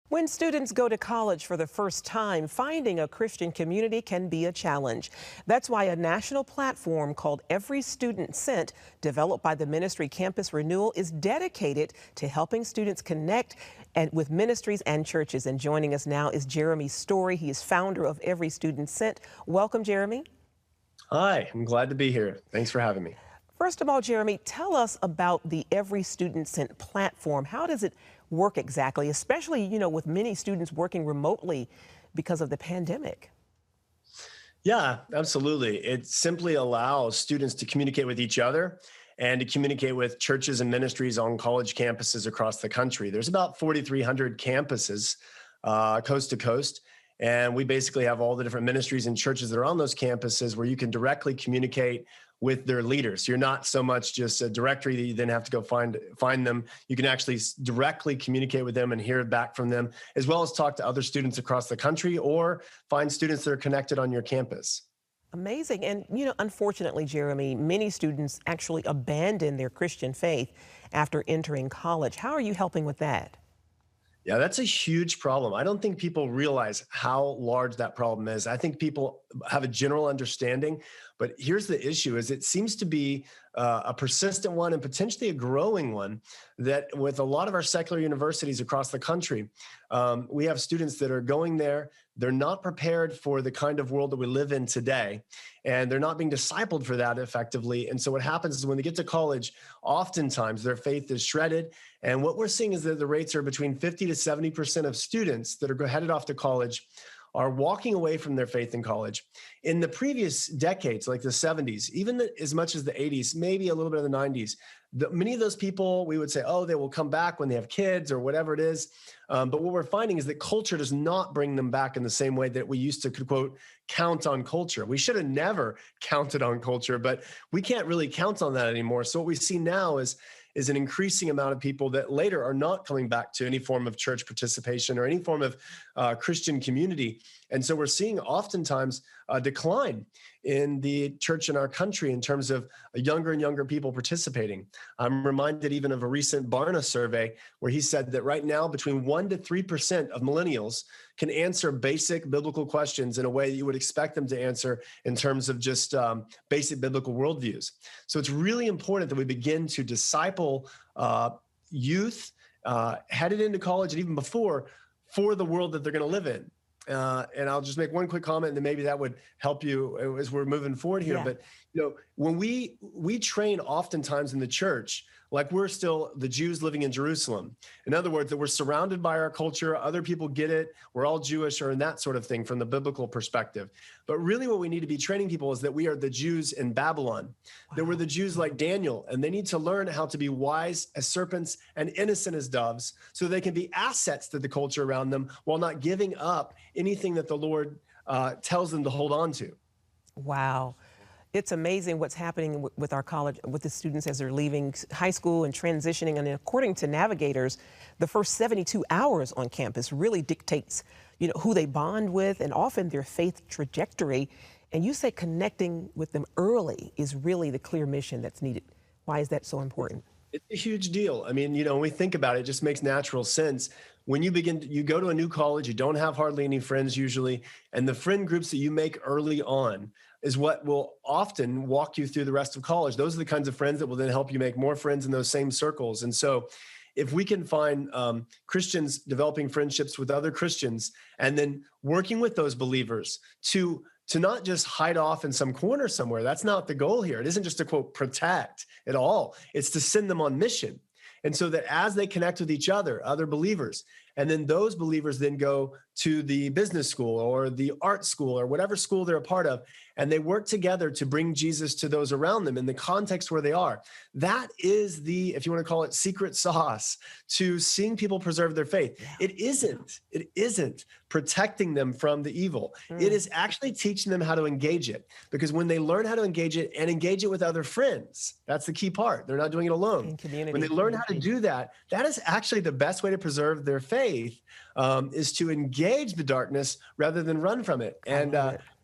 When students go to college for the first time, finding a Christian community can be a challenge. That's why a national platform called Every Student Sent, developed by the ministry Campus Renewal, is dedicated to helping students connect with ministries and churches. And joining us now is Jeremy Story. He is founder of Every Student Sent. Welcome, Jeremy. Hi, I'm glad to be here. Thanks for having me. First of all, Jeremy, tell us about the Every Student Sent platform. How does it work exactly, especially, with many students working remotely because of the pandemic? Yeah, absolutely. It simply allows students to communicate with each other and to communicate with churches and ministries on college campuses across the country. There's about 4,300 campuses coast to coast. And we basically have all the different ministries and churches that are on those campuses where you can directly communicate with their leaders. So you're not so much just a directory that you then have to go find them. You can actually directly communicate with them and hear back from them, as well as talk to other students across the country or find students that are connected on your campus. Amazing. And, unfortunately, Jeremy, many students actually abandon their Christian faith after entering college. How are you helping with that? Yeah, that's a huge problem. I don't think people realize how large that problem is. I think people have a general understanding, but here's the issue: is it seems to be a persistent one and potentially a growing one. That with a lot of our secular universities across the country, we have students that are going there. They're not prepared for the kind of world that we live in today, and they're not being discipled for that effectively. And so what happens is when they get to college, oftentimes their faith is shredded. And what we're seeing is that the rates are between 50 to 70% of students that are headed off to college are walking away from their faith in college. In the previous decades, like the 70s, even as much as the 80s, maybe a little bit of the 90s, many of those people, we would say, oh, they will come back when they have kids or whatever it is. But what we're finding is that culture does not bring them back in the same way that we used to, quote, count on culture. We should have never counted on culture, but we can't really count on that anymore. So what we see now is an increasing amount of people that later are not coming back to any form of church participation or any form of Christian community. And so we're seeing oftentimes a decline in the church in our country in terms of younger and younger people participating. I'm reminded even of a recent Barna survey where he said that right now between 1% to 3% of millennials can answer basic biblical questions in a way that you would expect them to answer in terms of just basic biblical worldviews. So it's really important that we begin to disciple youth headed into college and even before for the world that they're going to live in. And I'll just make one quick comment, and then maybe that would help you as we're moving forward here. Yeah. But when we train oftentimes in the church, like we're still the Jews living in Jerusalem. In other words, that we're surrounded by our culture. Other people get it. We're all Jewish or in that sort of thing from the biblical perspective. But really what we need to be training people is that we are the Jews in Babylon, that we're the Jews like Daniel, and they need to learn how to be wise as serpents and innocent as doves so they can be assets to the culture around them while not giving up anything that the Lord tells them to hold on to. Wow. It's amazing what's happening with our college, with the students as they're leaving high school and transitioning. And according to navigators, the first 72 hours on campus really dictates, who they bond with and often their faith trajectory. And you say connecting with them early is really the clear mission that's needed. Why is that so important? It's a huge deal. I mean, when we think about it, it just makes natural sense. When you go to a new college, you don't have hardly any friends usually, and the friend groups that you make early on is what will often walk you through the rest of college. Those are the kinds of friends that will then help you make more friends in those same circles. And so if we can find Christians developing friendships with other Christians and then working with those believers to not just hide off in some corner somewhere, that's not the goal here. It isn't just to, quote, protect at all. It's to send them on mission. And so that as they connect with each other, other believers, and then those believers then go to the business school or the art school or whatever school they're a part of, and they work together to bring Jesus to those around them in the context where they are. That is the, if you want to call it, secret sauce to seeing people preserve their faith. Yeah. It isn't protecting them from the evil. It is actually teaching them how to engage it. Because when they learn how to engage it and engage it with other friends, that's the key part. They're not doing it alone. In community. When they learn how to do that, that is actually the best way to preserve their faith, is to engage the darkness rather than run from it. And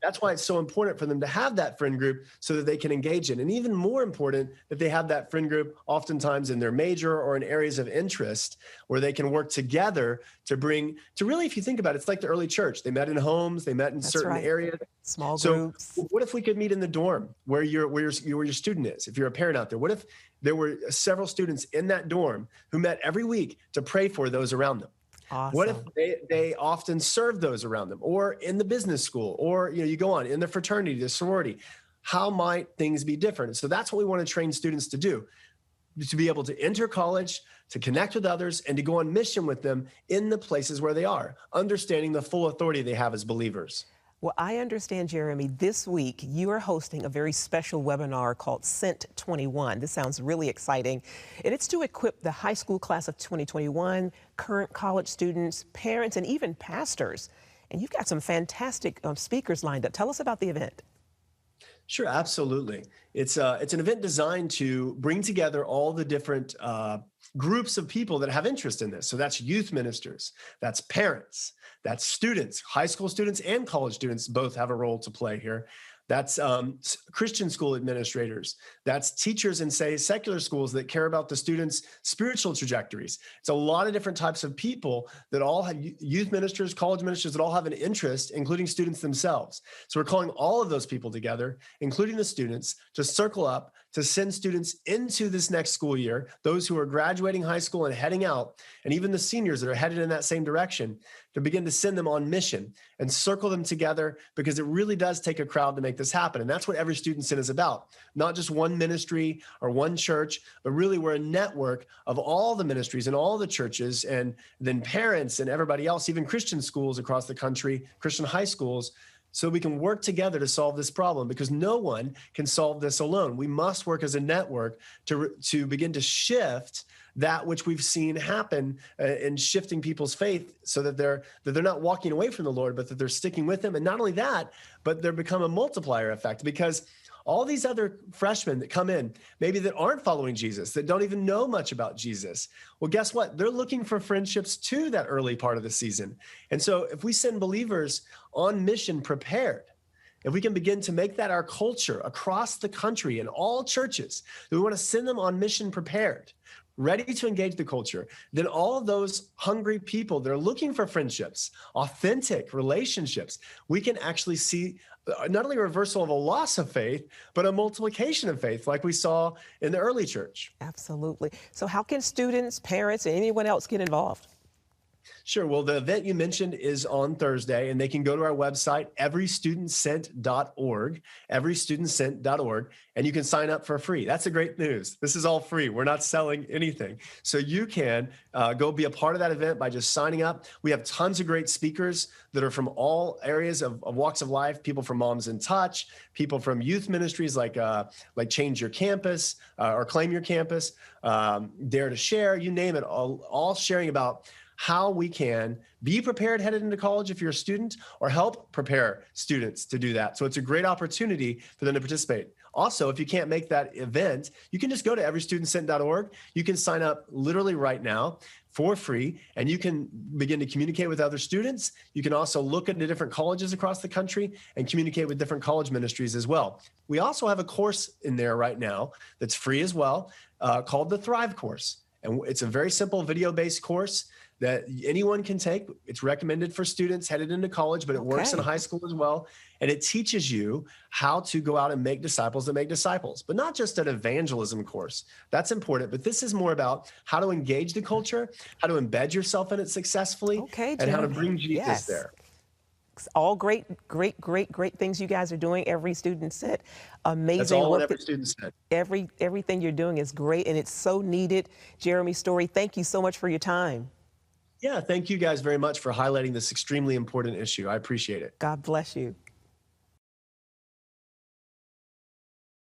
That's why it's so important for them to have that friend group so that they can engage in. And even more important, that they have that friend group oftentimes in their major or in areas of interest where they can work together to really, if you think about it, it's like the early church. They met in homes, they met in That's certain right. areas. Small So groups. what if we could meet in the dorm where your student is? If you're a parent out there, what if there were several students in that dorm who met every week to pray for those around them? What if Awesome. they often serve those around them, or in the business school, or you go on in the fraternity, the sorority? How might things be different? So that's what we want to train students to do, to be able to enter college, to connect with others, and to go on mission with them in the places where they are, understanding the full authority they have as believers. Well, I understand, Jeremy, this week you are hosting a very special webinar called Sent 21. This sounds really exciting. And it's to equip the high school class of 2021, current college students, parents, and even pastors. And you've got some fantastic speakers lined up. Tell us about the event. Sure, absolutely. It's an event designed to bring together all the different groups of people that have interest in this. So that's youth ministers, that's parents, that's students, high school students and college students both have a role to play here. That's Christian school administrators. That's teachers in, say, secular schools that care about the students' spiritual trajectories. It's a lot of different types of people that all have youth ministers, college ministers that all have an interest, including students themselves. So we're calling all of those people together, including the students, to circle up, to send students into this next school year, those who are graduating high school and heading out, and even the seniors that are headed in that same direction, to begin to send them on mission and circle them together, because it really does take a crowd to make this happen. And that's what Every Student Sent is about. Not just one ministry or one church, but really we're a network of all the ministries and all the churches, and then parents and everybody else, even Christian schools across the country, Christian high schools, so we can work together to solve this problem, because no one can solve this alone. We must work as a network to begin to shift that which we've seen happen in shifting people's faith, so that they're not walking away from the Lord, but that they're sticking with him. And not only that, but they're become a multiplier effect, because all these other freshmen that come in, maybe that aren't following Jesus, that don't even know much about Jesus, well, guess what? They're looking for friendships too that early part of the season. And so if we send believers on mission prepared, if we can begin to make that our culture across the country in all churches, that we want to send them on mission prepared, ready to engage the culture, then all of those hungry people that are looking for friendships, authentic relationships, we can actually see not only a reversal of a loss of faith, but a multiplication of faith, like we saw in the early church. Absolutely. So how can students, parents, and anyone else get involved? Sure. Well, the event you mentioned is on Thursday, and they can go to our website, everystudentsent.org, and you can sign up for free. That's the great news. This is all free. We're not selling anything. So you can go be a part of that event by just signing up. We have tons of great speakers that are from all areas of walks of life, people from Moms in Touch, people from youth ministries like Change Your Campus or Claim Your Campus, Dare to Share, you name it, all sharing about how we can be prepared headed into college if you're a student, or help prepare students to do that. So it's a great opportunity for them to participate. Also, if you can't make that event, you can just go to everystudentsent.org. You can sign up literally right now for free, and you can begin to communicate with other students. You can also look into different colleges across the country and communicate with different college ministries as well. We also have a course in there right now that's free as well, called the Thrive course. And it's a very simple video-based course that anyone can take. It's recommended for students headed into college, but it works in high school as well. And it teaches you how to go out and make disciples that make disciples, but not just an evangelism course. That's important, but this is more about how to engage the culture, how to embed yourself in it successfully, and how to bring Jesus there. All great things you guys are doing. Every Student Sent, amazing That's all work. Every Student Sent. Everything you're doing is great, and it's so needed. Jeremy Story, thank you so much for your time. Yeah, thank you guys very much for highlighting this extremely important issue. I appreciate it. God bless you.